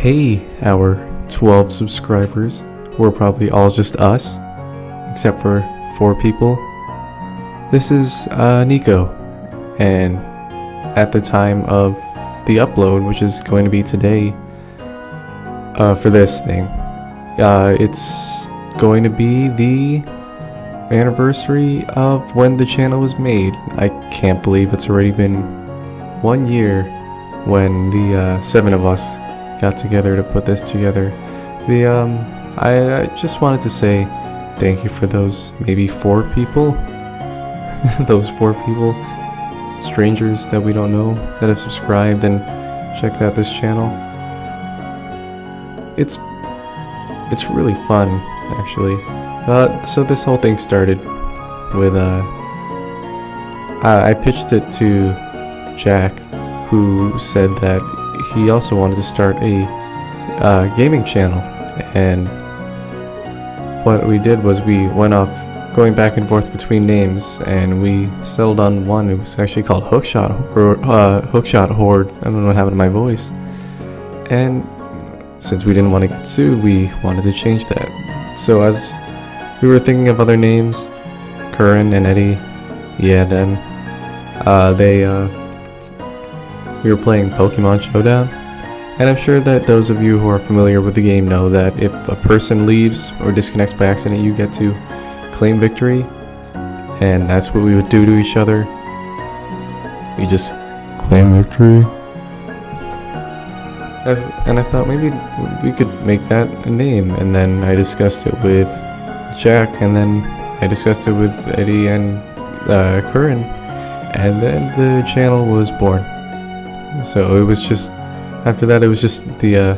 Hey, our 12 subscribers. We're probably all just us, except for 4 people. This is Nico, and at the time of the upload, which is going to be today, for this thing, it's going to be the anniversary of when the channel was made. I can't believe it's already been 1 year when the 7 of us got together to put this together. I just wanted to say thank you for those maybe 4 people, those 4 people, strangers that we don't know, that have subscribed and checked out this channel. It's really fun, actually. So this whole thing started with I pitched it to Jack, who said that he also wanted to start a gaming channel, and what we did was we went off going back and forth between names, and we settled on one. It was actually called Hookshot Horde. I don't know what happened to my voice, and since we didn't want to get sued, we wanted to change that. So as we were thinking of other names, Curran and Eddie, yeah, them, we were playing Pokemon Showdown, and I'm sure that those of you who are familiar with the game know that if a person leaves or disconnects by accident, you get to claim victory, and that's what we would do to each other. We just claim victory. And I thought maybe we could make that a name, and then I discussed it with Jack, and then I discussed it with Eddie and Curran, and then the channel was born. So it was just, after that it was just the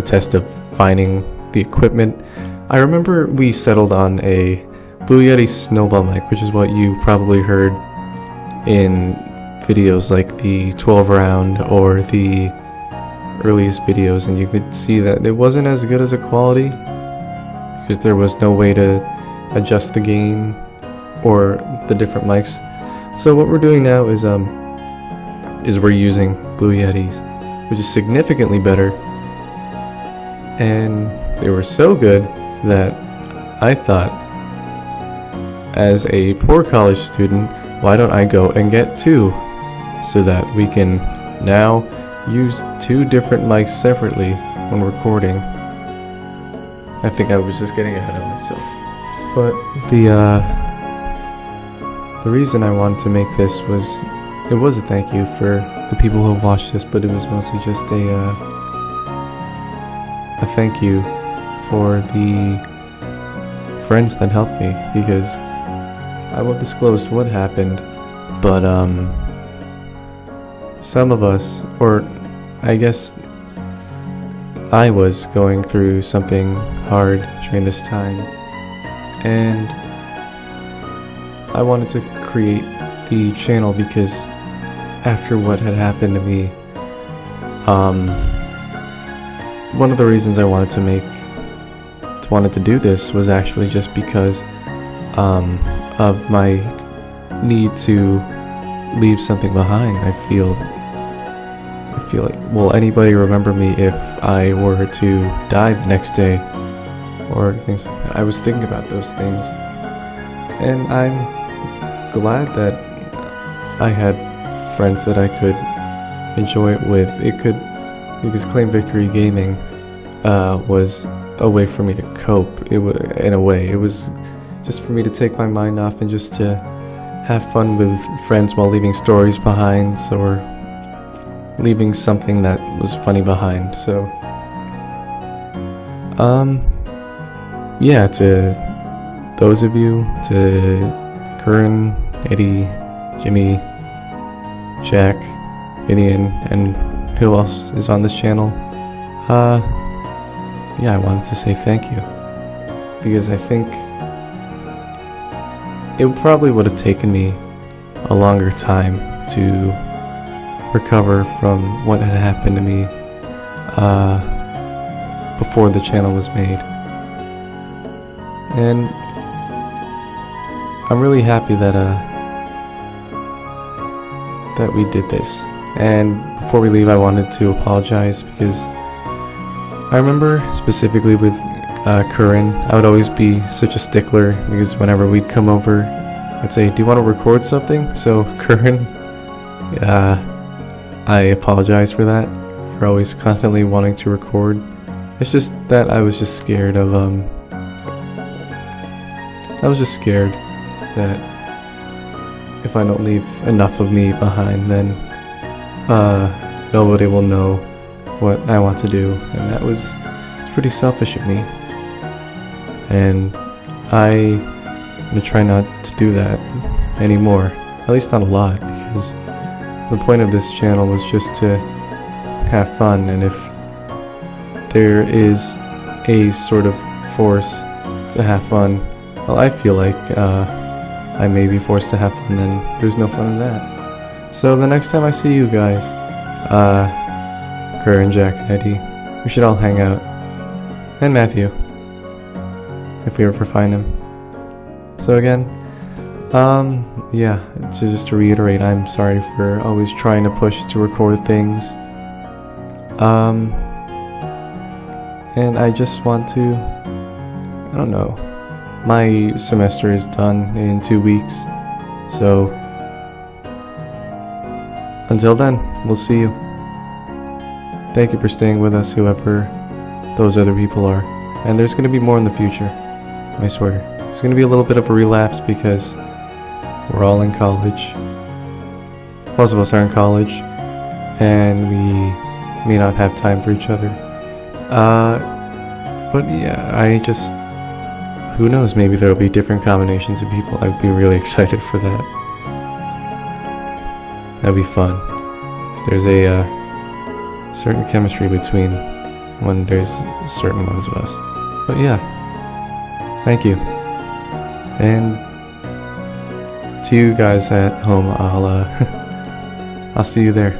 test of finding the equipment. I remember we settled on a Blue Yeti snowball mic, which is what you probably heard in videos like the 12 round or the earliest videos, and you could see that it wasn't as good as a quality because there was no way to adjust the gain or the different mics. So what we're doing now is we're using Blue Yetis, which is significantly better, and they were so good that I thought, as a poor college student, why don't I go and get 2 so that we can now use 2 different mics separately when recording. I think I was just getting ahead of myself, but the reason I wanted to make this was, it was a thank you for the people who watched this, but it was mostly just a thank you for the friends that helped me, because I won't disclose what happened, but some of us, or I guess I was going through something hard during this time, and I wanted to create the channel because after what had happened to me, one of the reasons I wanted to do this was actually just because of my need to leave something behind. I feel like, will anybody remember me if I were to die the next day, or things like that? I was thinking about those things, and I'm glad that I had friends that I could enjoy it with. Because ClaimVictoryGaming was a way for me to cope. In a way, it was just for me to take my mind off and just to have fun with friends while leaving stories behind, or leaving something that was funny behind. So yeah, to those of you, to Curran, Eddie, Jimmy, Jack, Gideon, and who else is on this channel, yeah, I wanted to say thank you, because I think it probably would have taken me a longer time to recover from what had happened to me before the channel was made. And I'm really happy that we did this. And before we leave, I wanted to apologize because I remember specifically with Curran, I would always be such a stickler because whenever we'd come over, I'd say, "Do you want to record something?" So Curran, I apologize for that, for always constantly wanting to record. It's just that I was just scared of that if I don't leave enough of me behind, then nobody will know what I want to do, and it's pretty selfish of me. And I'm gonna try not to do that anymore, at least not a lot, because the point of this channel was just to have fun, and if there is a sort of force to have fun, well, I feel like I may be forced to have fun, then there's no fun in that. So the next time I see you guys, Curran, Jack, and Eddie, we should all hang out. And Matthew, if we ever find him. So again, yeah, so just to reiterate, I'm sorry for always trying to push to record things. And I just want to, I don't know, my semester is done in 2 weeks, so until then, we'll see you. Thank you for staying with us, whoever those other people are. And there's going to be more in the future, I swear. It's going to be a little bit of a relapse because we're all in college. Most of us are in college, and we may not have time for each other. But yeah, who knows, maybe there'll be different combinations of people. I'd be really excited for that. That'd be fun. 'Cause there's a certain chemistry between when there's certain ones of us. But yeah, thank you. And to you guys at home, I'll see you there.